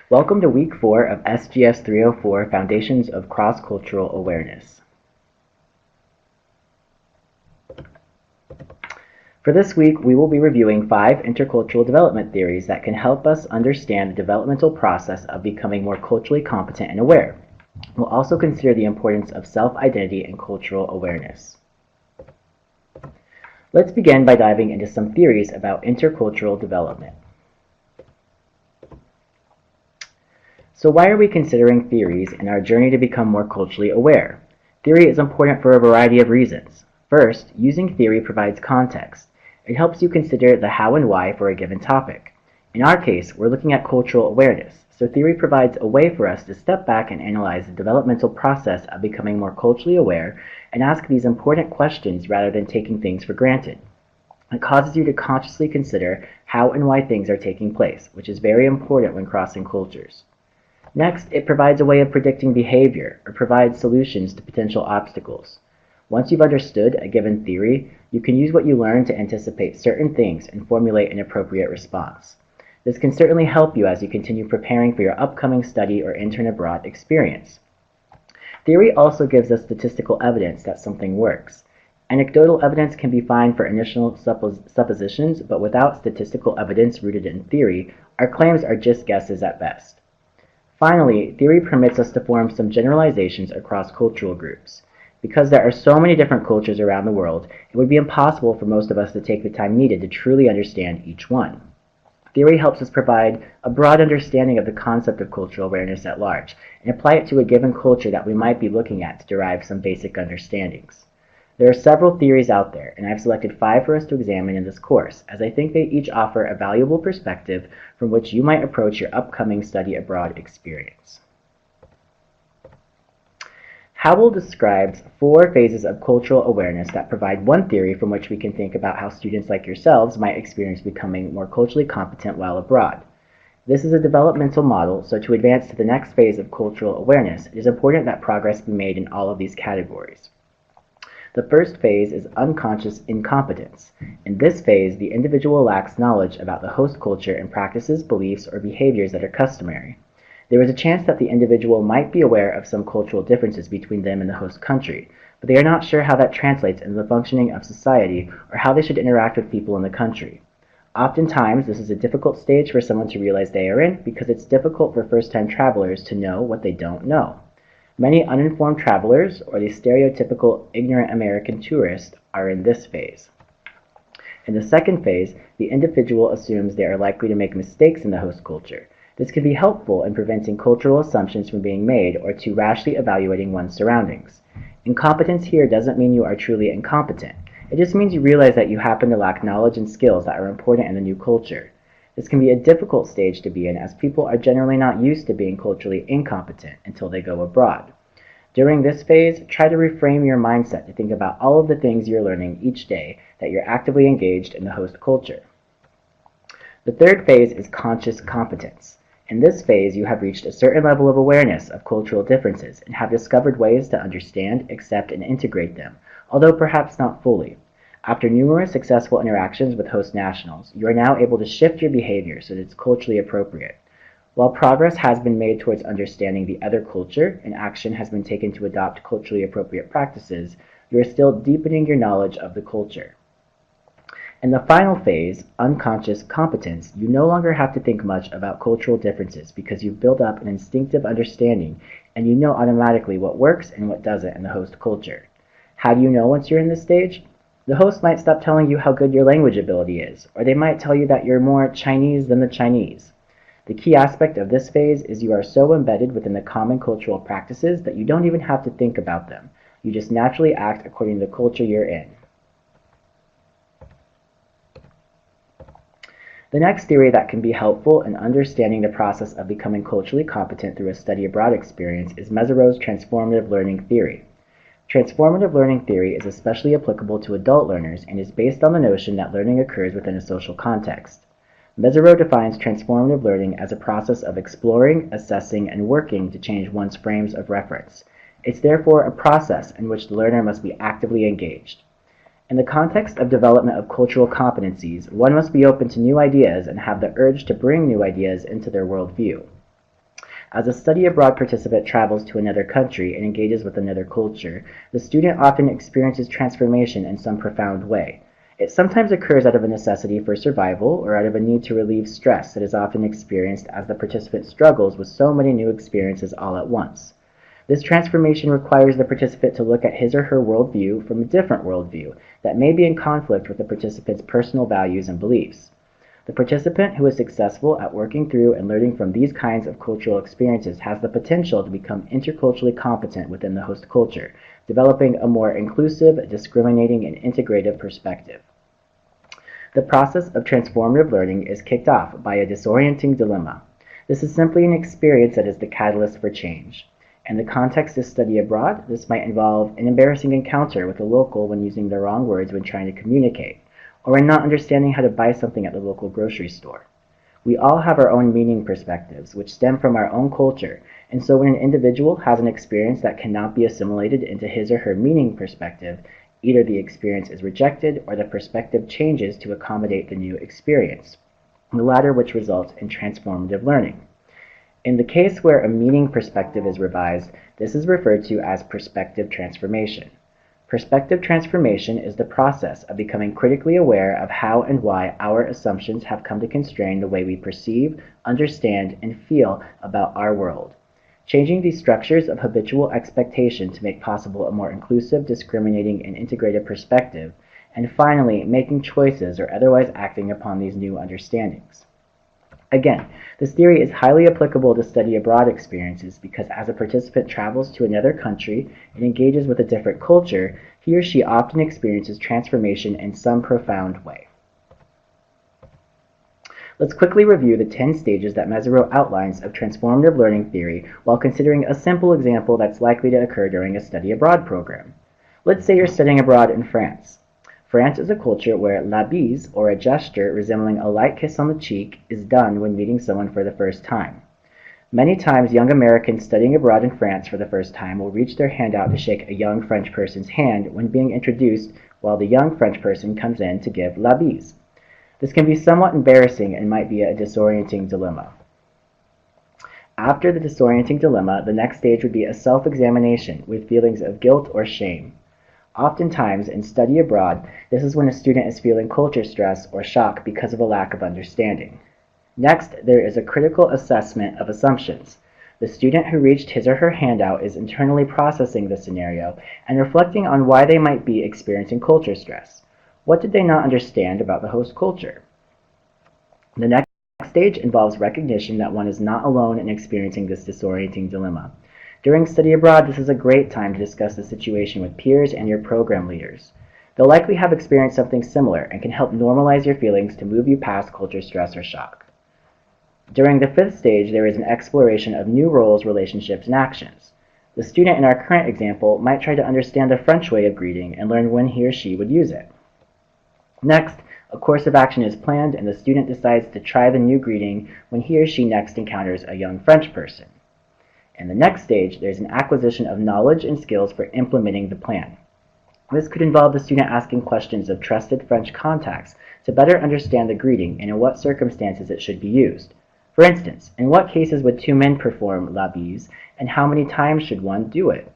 Welcome to Week 4 of SGS 304 Foundations of Cross-Cultural Awareness. For this week, we will be reviewing 5 intercultural development theories that can help us understand the developmental process of becoming more culturally competent and aware. We'll also consider the importance of self-identity and cultural awareness. Let's begin by diving into some theories about intercultural development. So why are we considering theories in our journey to become more culturally aware? Theory is important for a variety of reasons. First, using theory provides context. It helps you consider the how and why for a given topic. In our case, we're looking at cultural awareness, so theory provides a way for us to step back and analyze the developmental process of becoming more culturally aware and ask these important questions rather than taking things for granted. It causes you to consciously consider how and why things are taking place, which is very important when crossing cultures. Next, it provides a way of predicting behavior or provides solutions to potential obstacles. Once you've understood a given theory, you can use what you learn to anticipate certain things and formulate an appropriate response. This can certainly help you as you continue preparing for your upcoming study or intern abroad experience. Theory also gives us statistical evidence that something works. Anecdotal evidence can be fine for initial suppositions, but without statistical evidence rooted in theory, our claims are just guesses at best. Finally, theory permits us to form some generalizations across cultural groups. Because there are so many different cultures around the world, it would be impossible for most of us to take the time needed to truly understand each one. Theory helps us provide a broad understanding of the concept of cultural awareness at large and apply it to a given culture that we might be looking at to derive some basic understandings. There are several theories out there, and I've selected 5 for us to examine in this course, as I think they each offer a valuable perspective from which you might approach your upcoming study abroad experience. Howell describes 4 phases of cultural awareness that provide one theory from which we can think about how students like yourselves might experience becoming more culturally competent while abroad. This is a developmental model, so to advance to the next phase of cultural awareness, it is important that progress be made in all of these categories. The first phase is unconscious incompetence. In this phase, the individual lacks knowledge about the host culture and practices, beliefs, or behaviors that are customary. There is a chance that the individual might be aware of some cultural differences between them and the host country, but they are not sure how that translates into the functioning of society or how they should interact with people in the country. Oftentimes, this is a difficult stage for someone to realize they are in because it's difficult for first-time travelers to know what they don't know. Many uninformed travelers, or the stereotypical ignorant American tourist, are in this phase. In the second phase, the individual assumes they are likely to make mistakes in the host culture. This can be helpful in preventing cultural assumptions from being made or to rashly evaluating one's surroundings. Incompetence here doesn't mean you are truly incompetent. It just means you realize that you happen to lack knowledge and skills that are important in the new culture. This can be a difficult stage to be in as people are generally not used to being culturally incompetent until they go abroad. During this phase, try to reframe your mindset to think about all of the things you're learning each day that you're actively engaged in the host culture. The third phase is conscious competence. In this phase, you have reached a certain level of awareness of cultural differences and have discovered ways to understand, accept, and integrate them, although perhaps not fully. After numerous successful interactions with host nationals, you are now able to shift your behavior so that it's culturally appropriate. While progress has been made towards understanding the other culture and action has been taken to adopt culturally appropriate practices, you are still deepening your knowledge of the culture. In the final phase, unconscious competence, you no longer have to think much about cultural differences because you've built up an instinctive understanding and you know automatically what works and what doesn't in the host culture. How do you know once you're in this stage? The host might stop telling you how good your language ability is, or they might tell you that you're more Chinese than the Chinese. The key aspect of this phase is you are so embedded within the common cultural practices that you don't even have to think about them. You just naturally act according to the culture you're in. The next theory that can be helpful in understanding the process of becoming culturally competent through a study abroad experience is Mezirow transformative learning theory. Transformative learning theory is especially applicable to adult learners and is based on the notion that learning occurs within a social context. Mezirow defines transformative learning as a process of exploring, assessing, and working to change one's frames of reference. It's therefore a process in which the learner must be actively engaged. In the context of development of cultural competencies, one must be open to new ideas and have the urge to bring new ideas into their worldview. As a study abroad participant travels to another country and engages with another culture, the student often experiences transformation in some profound way. It sometimes occurs out of a necessity for survival or out of a need to relieve stress that is often experienced as the participant struggles with so many new experiences all at once. This transformation requires the participant to look at his or her worldview from a different worldview that may be in conflict with the participant's personal values and beliefs. The participant who is successful at working through and learning from these kinds of cultural experiences has the potential to become interculturally competent within the host culture, developing a more inclusive, discriminating, and integrative perspective. The process of transformative learning is kicked off by a disorienting dilemma. This is simply an experience that is the catalyst for change. In the context of study abroad, this might involve an embarrassing encounter with a local when using the wrong words when trying to communicate, or in not understanding how to buy something at the local grocery store. We all have our own meaning perspectives, which stem from our own culture, and so when an individual has an experience that cannot be assimilated into his or her meaning perspective, either the experience is rejected or the perspective changes to accommodate the new experience, the latter which results in transformative learning. In the case where a meaning perspective is revised, this is referred to as perspective transformation. Perspective transformation is the process of becoming critically aware of how and why our assumptions have come to constrain the way we perceive, understand, and feel about our world. Changing these structures of habitual expectation to make possible a more inclusive, discriminating, and integrated perspective, and finally, making choices or otherwise acting upon these new understandings. Again, this theory is highly applicable to study abroad experiences because as a participant travels to another country and engages with a different culture, he or she often experiences transformation in some profound way. Let's quickly review the 10 stages that Mesereau outlines of transformative learning theory while considering a simple example that's likely to occur during a study abroad program. Let's say you're studying abroad in France. France is a culture where la bise, or a gesture resembling a light kiss on the cheek, is done when meeting someone for the first time. Many times, young Americans studying abroad in France for the first time will reach their hand out to shake a young French person's hand when being introduced, while the young French person comes in to give la bise. This can be somewhat embarrassing and might be a disorienting dilemma. After the disorienting dilemma, the next stage would be a self-examination with feelings of guilt or shame. Oftentimes, in study abroad, this is when a student is feeling culture stress or shock because of a lack of understanding. Next, there is a critical assessment of assumptions. The student who reached his or her handout is internally processing the scenario and reflecting on why they might be experiencing culture stress. What did they not understand about the host culture? The next stage involves recognition that one is not alone in experiencing this disorienting dilemma. During study abroad, this is a great time to discuss the situation with peers and your program leaders. They'll likely have experienced something similar and can help normalize your feelings to move you past culture stress or shock. During the fifth stage, there is an exploration of new roles, relationships, and actions. The student in our current example might try to understand the French way of greeting and learn when he or she would use it. Next, a course of action is planned and the student decides to try the new greeting when he or she next encounters a young French person. In the next stage, there's an acquisition of knowledge and skills for implementing the plan. This could involve the student asking questions of trusted French contacts to better understand the greeting and in what circumstances it should be used. For instance, in what cases would two men perform la bise, and how many times should one do it?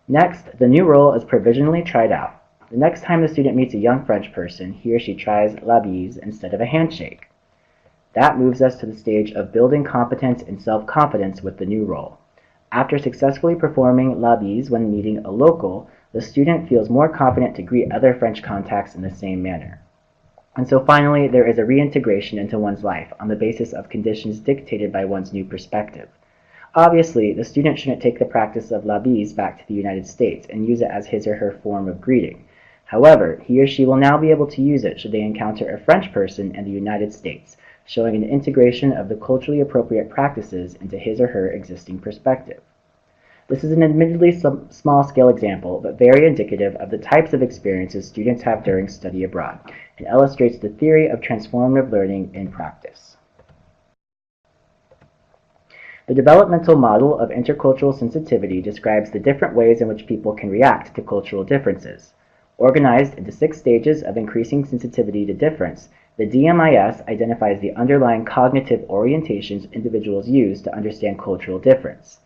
Next, the new role is provisionally tried out. The next time the student meets a young French person, he or she tries la bise instead of a handshake. That moves us to the stage of building competence and self-confidence with the new role. After successfully performing la bise when meeting a local, the student feels more confident to greet other French contacts in the same manner. And so finally, there is a reintegration into one's life on the basis of conditions dictated by one's new perspective. Obviously, the student shouldn't take the practice of la bise back to the United States and use it as his or her form of greeting. However, he or she will now be able to use it should they encounter a French person in the United States, showing an integration of the culturally appropriate practices into his or her existing perspective. This is an admittedly small-scale example, but very indicative of the types of experiences students have during study abroad, and illustrates the theory of transformative learning in practice. The developmental model of intercultural sensitivity describes the different ways in which people can react to cultural differences. Organized into 6 stages of increasing sensitivity to difference, The DMIS identifies the underlying cognitive orientations individuals use to understand cultural difference.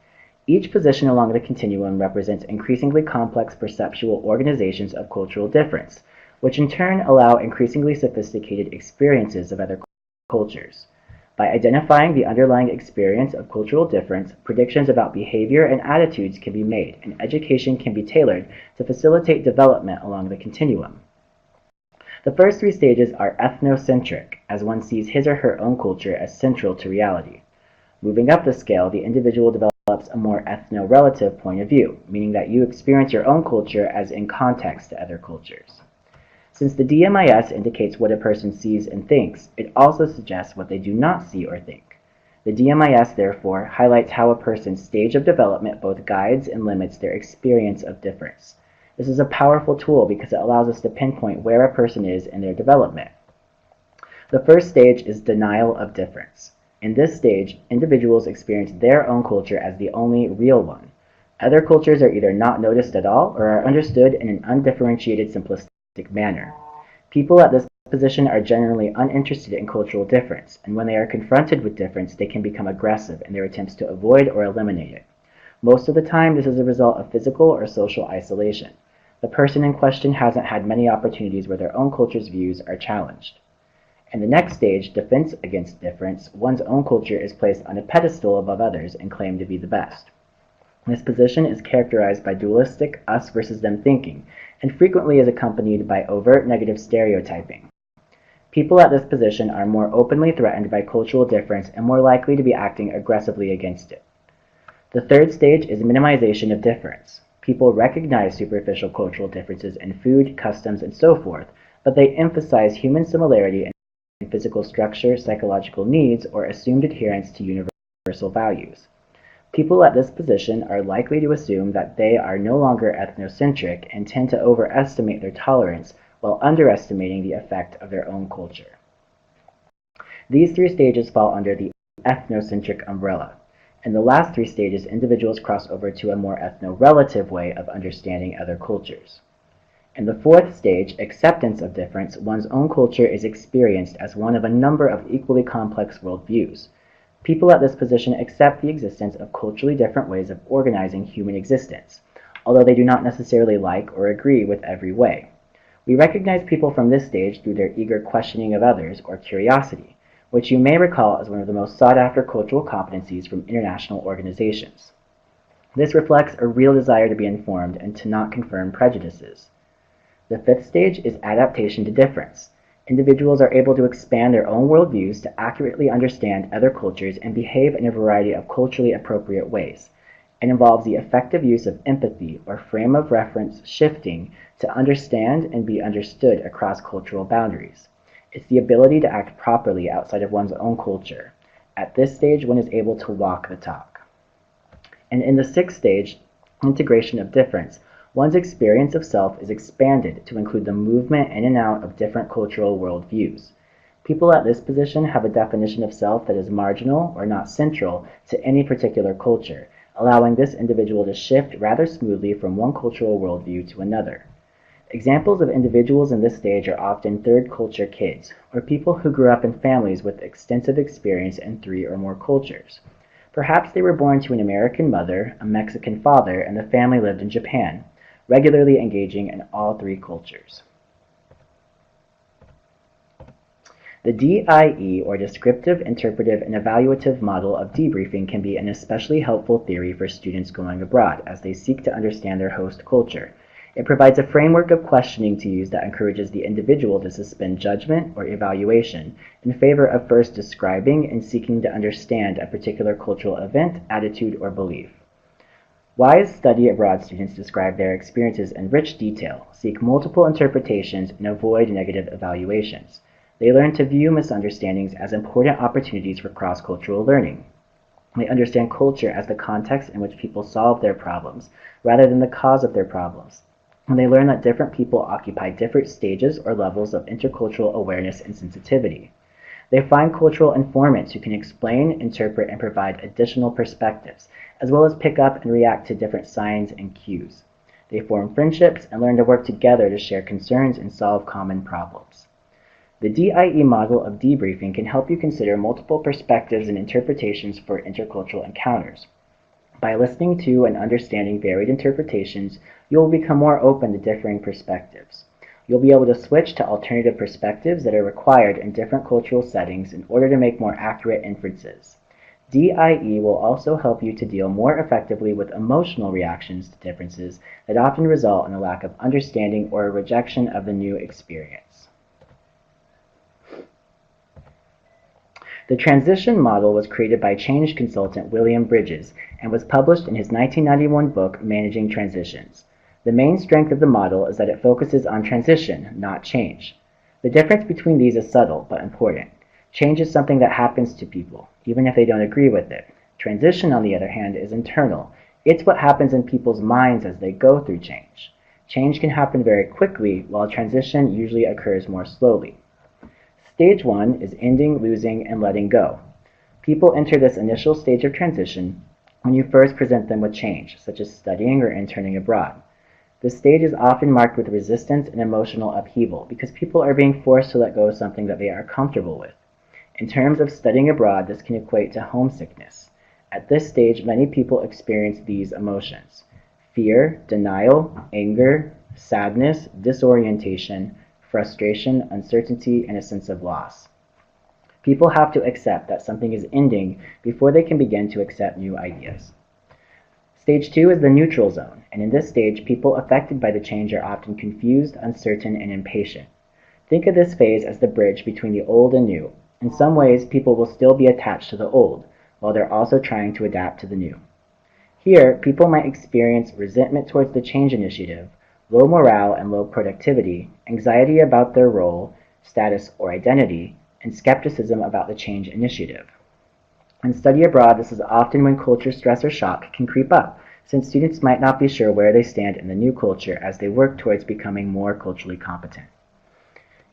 Each position along the continuum represents increasingly complex perceptual organizations of cultural difference, which in turn allow increasingly sophisticated experiences of other cultures. By identifying the underlying experience of cultural difference, predictions about behavior and attitudes can be made, and education can be tailored to facilitate development along the continuum. The first three stages are ethnocentric, as one sees his or her own culture as central to reality. Moving up the scale, the individual develops a more ethno-relative point of view, meaning that you experience your own culture as in context to other cultures. Since the DMIS indicates what a person sees and thinks, it also suggests what they do not see or think. The DMIS, therefore, highlights how a person's stage of development both guides and limits their experience of difference. This is a powerful tool because it allows us to pinpoint where a person is in their development. The first stage is denial of difference. In this stage, individuals experience their own culture as the only real one. Other cultures are either not noticed at all or are understood in an undifferentiated, simplistic manner. People at this position are generally uninterested in cultural difference, and when they are confronted with difference, they can become aggressive in their attempts to avoid or eliminate it. Most of the time, this is a result of physical or social isolation. The person in question hasn't had many opportunities where their own culture's views are challenged. In the next stage, defense against difference, one's own culture is placed on a pedestal above others and claimed to be the best. This position is characterized by dualistic us versus them thinking, and frequently is accompanied by overt negative stereotyping. People at this position are more openly threatened by cultural difference and more likely to be acting aggressively against it. The third stage is minimization of difference. People recognize superficial cultural differences in food, customs, and so forth, but they emphasize human similarity in physical structure, psychological needs, or assumed adherence to universal values. People at this position are likely to assume that they are no longer ethnocentric and tend to overestimate their tolerance while underestimating the effect of their own culture. These three stages fall under the ethnocentric umbrella. In the last three stages, individuals cross over to a more ethno-relative way of understanding other cultures. In the fourth stage, acceptance of difference, one's own culture is experienced as one of a number of equally complex worldviews. People at this position accept the existence of culturally different ways of organizing human existence, although they do not necessarily like or agree with every way. We recognize people from this stage through their eager questioning of others, or curiosity, which you may recall as one of the most sought-after cultural competencies from international organizations. This reflects a real desire to be informed and to not confirm prejudices. The fifth stage is adaptation to difference. Individuals are able to expand their own worldviews to accurately understand other cultures and behave in a variety of culturally appropriate ways. It involves the effective use of empathy, or frame of reference shifting, to understand and be understood across cultural boundaries. It's the ability to act properly outside of one's own culture. At this stage, one is able to walk the talk. And in the sixth stage, integration of difference, one's experience of self is expanded to include the movement in and out of different cultural worldviews. People at this position have a definition of self that is marginal or not central to any particular culture, allowing this individual to shift rather smoothly from one cultural worldview to another. Examples of individuals in this stage are often third culture kids, or people who grew up in families with extensive experience in 3 or more cultures. Perhaps they were born to an American mother, a Mexican father, and the family lived in Japan, regularly engaging in all 3 cultures. The DIE, or Descriptive, Interpretive, and Evaluative Model of Debriefing, can be an especially helpful theory for students going abroad as they seek to understand their host culture. It provides a framework of questioning to use that encourages the individual to suspend judgment or evaluation in favor of first describing and seeking to understand a particular cultural event, attitude, or belief. Wise study abroad students describe their experiences in rich detail, seek multiple interpretations, and avoid negative evaluations. They learn to view misunderstandings as important opportunities for cross-cultural learning. They understand culture as the context in which people solve their problems, rather than the cause of their problems. And they learn that different people occupy different stages or levels of intercultural awareness and sensitivity. They find cultural informants who can explain, interpret, and provide additional perspectives, as well as pick up and react to different signs and cues. They form friendships and learn to work together to share concerns and solve common problems. The DIE model of debriefing can help you consider multiple perspectives and interpretations for intercultural encounters. By listening to and understanding varied interpretations, you will become more open to differing perspectives. You'll be able to switch to alternative perspectives that are required in different cultural settings in order to make more accurate inferences. DIE will also help you to deal more effectively with emotional reactions to differences that often result in a lack of understanding or a rejection of the new experience. The transition model was created by change consultant William Bridges and was published in his 1991 book, Managing Transitions. The main strength of the model is that it focuses on transition, not change. The difference between these is subtle but important. Change is something that happens to people, even if they don't agree with it. Transition, on the other hand, is internal. It's what happens in people's minds as they go through change. Change can happen very quickly, while transition usually occurs more slowly. Stage 1 is ending, losing, and letting go. People enter this initial stage of transition when you first present them with change, such as studying or interning abroad. This stage is often marked with resistance and emotional upheaval because people are being forced to let go of something that they are comfortable with. In terms of studying abroad, this can equate to homesickness. At this stage, many people experience these emotions: fear, denial, anger, sadness, disorientation, frustration, uncertainty, and a sense of loss. People have to accept that something is ending before they can begin to accept new ideas. Stage 2 is the neutral zone, and in this stage, people affected by the change are often confused, uncertain, and impatient. Think of this phase as the bridge between the old and new. In some ways, people will still be attached to the old, while they're also trying to adapt to the new. Here, people might experience resentment towards the change initiative, low morale and low productivity, anxiety about their role, status, or identity, and skepticism about the change initiative. In study abroad, this is often when culture stress or shock can creep up, since students might not be sure where they stand in the new culture as they work towards becoming more culturally competent.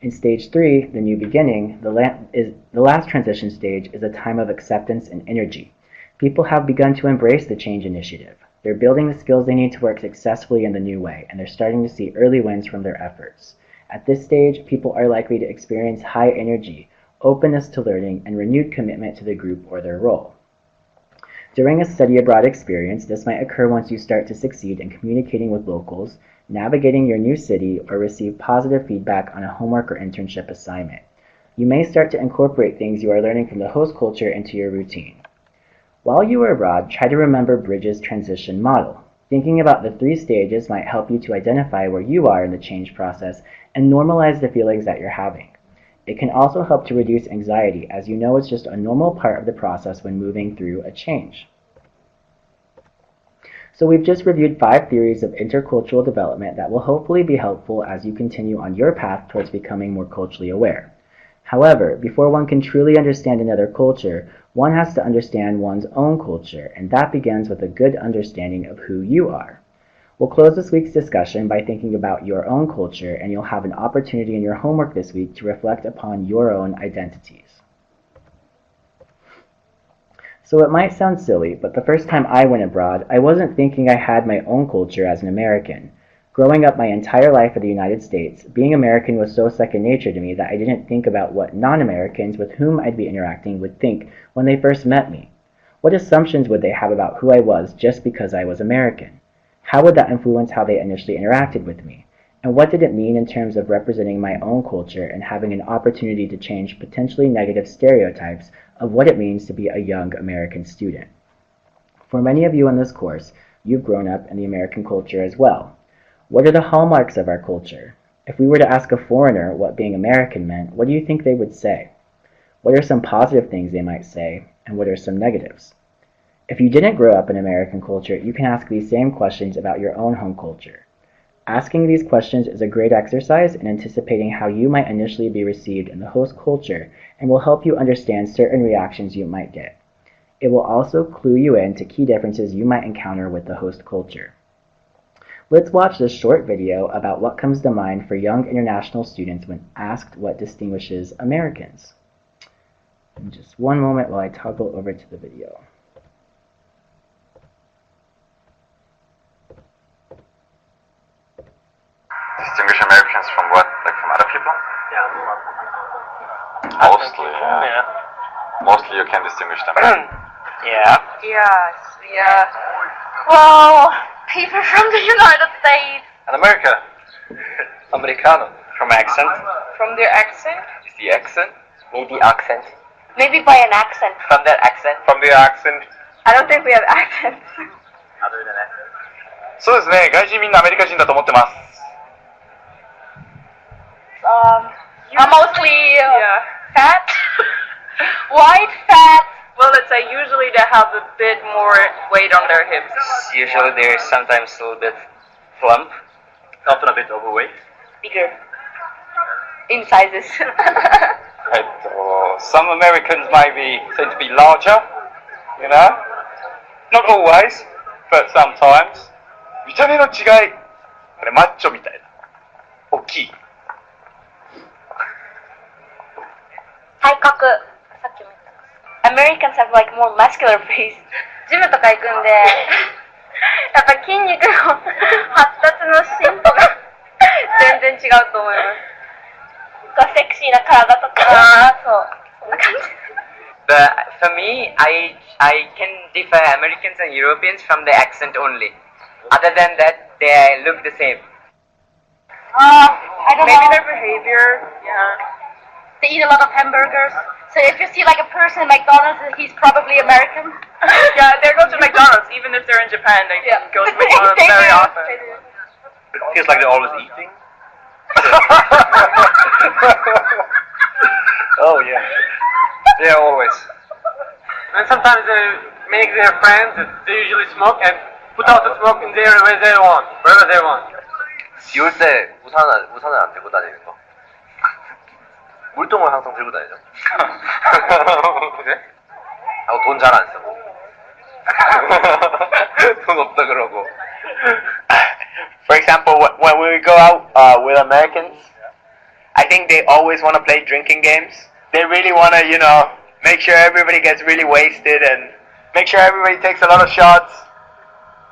In stage 3, the new beginning, the last transition stage is a time of acceptance and energy. People have begun to embrace the change initiative. They're building the skills they need to work successfully in the new way, and they're starting to see early wins from their efforts. At this stage, people are likely to experience high energy, openness to learning, and renewed commitment to the group or their role. During a study abroad experience, this might occur once you start to succeed in communicating with locals, navigating your new city, or receive positive feedback on a homework or internship assignment. You may start to incorporate things you are learning from the host culture into your routine. While you are abroad, try to remember Bridges' transition model. Thinking about the 3 stages might help you to identify where you are in the change process and normalize the feelings that you're having. It can also help to reduce anxiety, as you know it's just a normal part of the process when moving through a change. So we've just reviewed 5 theories of intercultural development that will hopefully be helpful as you continue on your path towards becoming more culturally aware. However, before one can truly understand another culture, one has to understand one's own culture, and that begins with a good understanding of who you are. We'll close this week's discussion by thinking about your own culture, and you'll have an opportunity in your homework this week to reflect upon your own identities. So it might sound silly, but the first time I went abroad, I wasn't thinking I had my own culture as an American. Growing up my entire life in the United States, being American was so second nature to me that I didn't think about what non-Americans with whom I'd be interacting would think when they first met me. What assumptions would they have about who I was just because I was American? How would that influence how they initially interacted with me? And what did it mean in terms of representing my own culture and having an opportunity to change potentially negative stereotypes of what it means to be a young American student? For many of you in this course, you've grown up in the American culture as well. What are the hallmarks of our culture? If we were to ask a foreigner what being American meant, what do you think they would say? What are some positive things they might say, and what are some negatives? If you didn't grow up in American culture, you can ask these same questions about your own home culture. Asking these questions is a great exercise in anticipating how you might initially be received in the host culture and will help you understand certain reactions you might get. It will also clue you in to key differences you might encounter with the host culture. Let's watch this short video about what comes to mind for young international students when asked what distinguishes Americans. In just one moment while I toggle over to the video. Distinguish Americans from what? Like from other people? Yeah. Mostly, yeah. Mostly you can distinguish them. Yeah. Yes, yeah. Well, people from the United States. And America? Americano. From accent? From their accent? Is the accent? Maybe accent. Maybe by an accent. From their accent? From the accent. I don't think we have accents. Other than accent. そうですね、外人みんなアメリカ人だと思ってます。Mostly fat. White fat. Well, let's say usually they have a bit more weight on their hips. Usually they're sometimes a little bit plump. Often a bit overweight. Bigger. In sizes. Some Americans might be said to be larger, you know? Not always, but sometimes. 見た目の違い、あれマッチョみたいな。大きい。体格。さっきも言った。Americans have like more muscular face. ジムとか行くんで、やっぱ筋肉の発達の進歩が全然違うと思います。セクシーな体とか、そう、そんな感じ。But for me, I can differ Americans and Europeans from the accent only. Other than that, they look the same. I don't know. Maybe their behavior. Yeah. They eat a lot of hamburgers. So if you see like a person at McDonald's, he's probably American. Yeah, they go to McDonald's even if they're in Japan. They go to McDonald's very often. It feels like they're always eating. Oh yeah. Yeah, always. And sometimes they make their friends, they usually smoke and put out the smoke in there where they want, wherever they want. 비 올 때 우산을 안 들고 다니는 거. 물통을 항상 들고 다니죠. 그래? 하고 돈 잘 안 쓰고. 돈 없다 그러고. For example, when we go out with Americans, I think they always want to play drinking games. They really want to, make sure everybody gets really wasted and make sure everybody takes a lot of shots.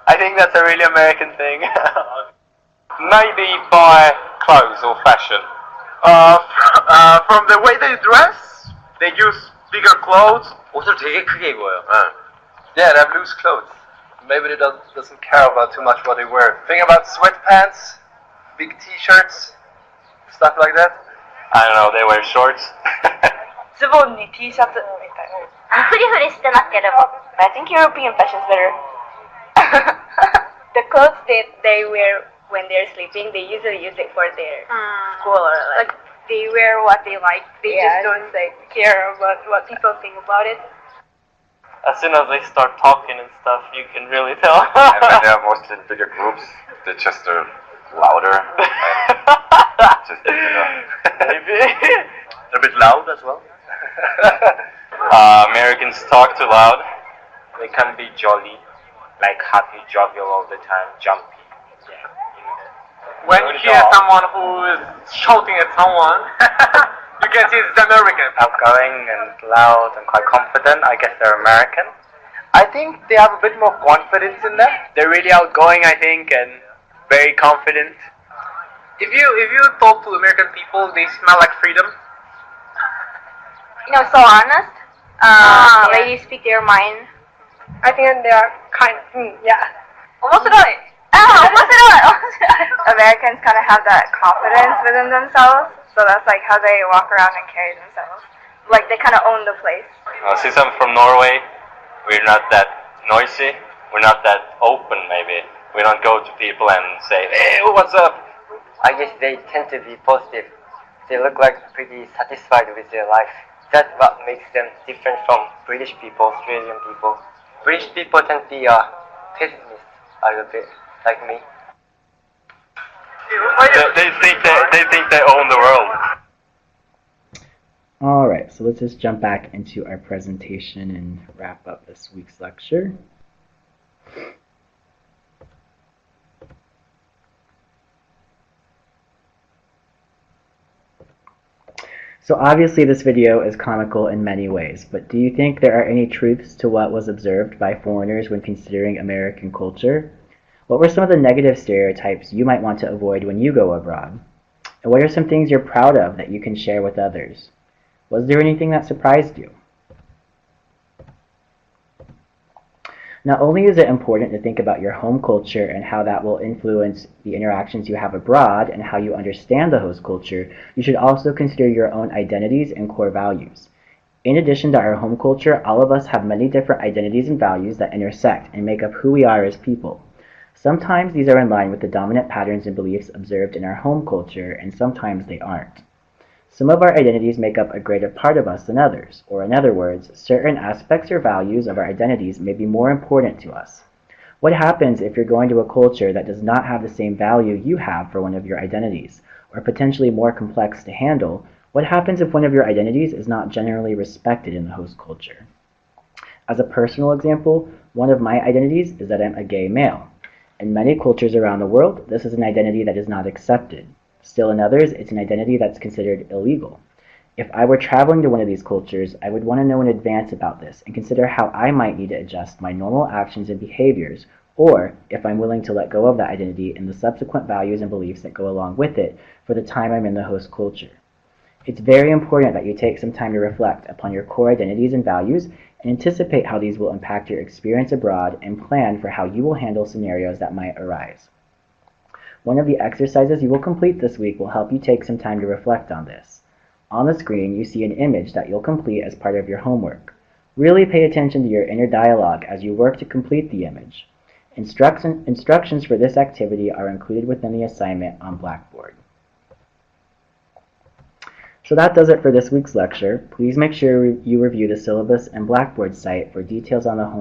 I think that's a really American thing. Maybe by clothes or fashion. From the way they dress, they use bigger clothes. 옷을 되게 크게 입어요. Yeah, they have loose clothes. Maybe they doesn't care about too much what they wear. Think about sweatpants, big t-shirts, stuff like that. I don't know, they wear shorts. ズボンに T シャツみたいな。フリフリしてなければ。I think European fashion is better. The clothes they wear when they're sleeping, they usually use it for their school or like they wear what they like. They just don't care about what people think about it. As soon as they start talking and stuff, you can really tell. And when they're mostly in bigger groups, they just are louder. Maybe. They're a bit loud as well. Americans talk too loud. They can be jolly, like happy, jovial all the time, jumpy. Yeah, When you hear someone who is shouting at someone, you can see it's American. Outgoing and loud and quite confident. I guess they're American. I think they have a bit more confidence in them. They're really outgoing, I think, and very confident. If you talk to American people, they smell like freedom. So honest. They speak their mind. I think they're kind of, almost right. Americans kind of have that confidence within themselves, so that's like how they walk around and carry themselves. Like they kind of own the place. Since I'm from Norway, we're not that noisy. We're not that open, maybe. We don't go to people and say, "Hey, what's up?" I guess they tend to be positive. They look like pretty satisfied with their life. That's what makes them different from British people, Australian people. British people tend to be pessimists a little bit, like me. They think they own the world. Alright, so let's just jump back into our presentation and wrap up this week's lecture. So obviously this video is comical in many ways, but do you think there are any truths to what was observed by foreigners when considering American culture? What were some of the negative stereotypes you might want to avoid when you go abroad? And what are some things you're proud of that you can share with others? Was there anything that surprised you? Not only is it important to think about your home culture and how that will influence the interactions you have abroad and how you understand the host culture, you should also consider your own identities and core values. In addition to our home culture, all of us have many different identities and values that intersect and make up who we are as people. Sometimes these are in line with the dominant patterns and beliefs observed in our home culture, and sometimes they aren't. Some of our identities make up a greater part of us than others, or in other words, certain aspects or values of our identities may be more important to us. What happens if you're going to a culture that does not have the same value you have for one of your identities, or potentially more complex to handle? What happens if one of your identities is not generally respected in the host culture? As a personal example, one of my identities is that I'm a gay male. In many cultures around the world, this is an identity that is not accepted. Still in others, it's an identity that's considered illegal. If I were traveling to one of these cultures, I would want to know in advance about this and consider how I might need to adjust my normal actions and behaviors, or if I'm willing to let go of that identity and the subsequent values and beliefs that go along with it for the time I'm in the host culture. It's very important that you take some time to reflect upon your core identities and values and anticipate how these will impact your experience abroad and plan for how you will handle scenarios that might arise. One of the exercises you will complete this week will help you take some time to reflect on this. On the screen, you see an image that you'll complete as part of your homework. Really pay attention to your inner dialogue as you work to complete the image. Instructions for this activity are included within the assignment on Blackboard. So that does it for this week's lecture. Please make sure you review the syllabus and Blackboard site for details on the homework.